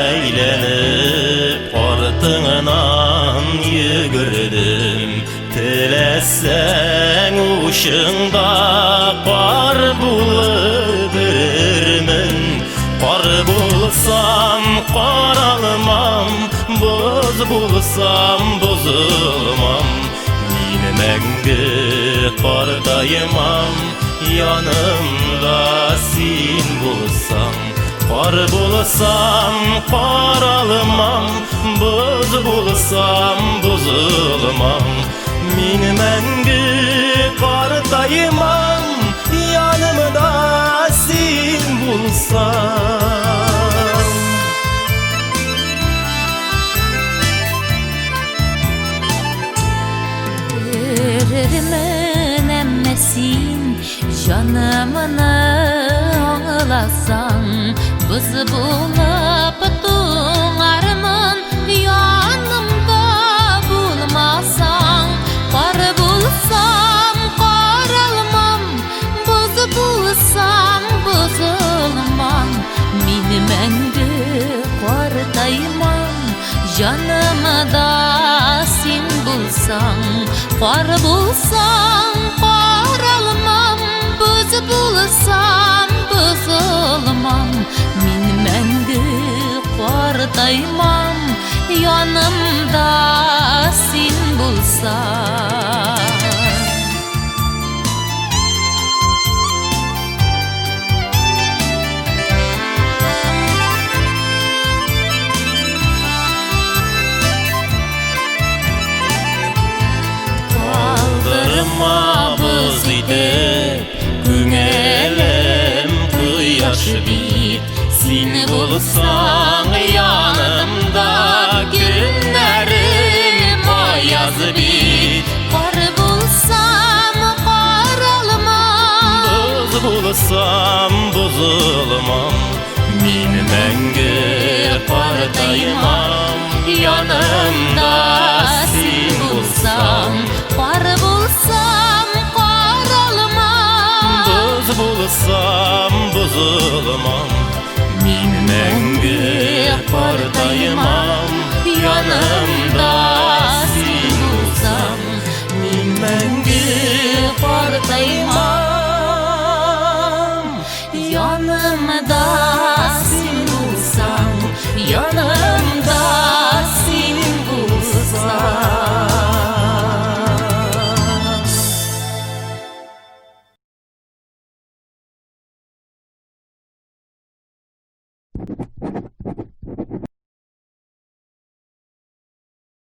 Eylenip ortыңынан yügürdüm. Tilesen uşunda qar bulurmen. Qar bulsam qaralmam, buz bulsam buzulmam. Mine мәңгі qardaymam, yanımda sen bulsam. Qar bulsam qaralmam, buz bulsam buzulmam. Min мәңгі qardaymam, yanımda sen bulsam. Veririm emmesin, canımını ağlasan. Buz bulup tuğarımın yanımda bulmasan. Qar bulsam qaralmam, buz bulsam buzulmam. Min мәңгі qardaymam, yanımda sen bulsang. Qar bulsam qaralmam, buz bulsam buzulmam. Min мәңгі qardaymam, yanımda sen bulsang. Kaldırma buz idip Günelim kıyaş bit. Sen bulsan yanımda günlerim ayaz bit. Qar bulsam qaralmam, Buz bulsam buzulmam. Min мәңгі qardaymam, yanımda sen bulsam. Qar bulsam qaralmam, Buz bulsam buzulmam. Min мәңгі qardaymam, yanımda sen bulsam. Min мәңгі qardaymam, yanımda sen bulsang. yanımda sen bulsam.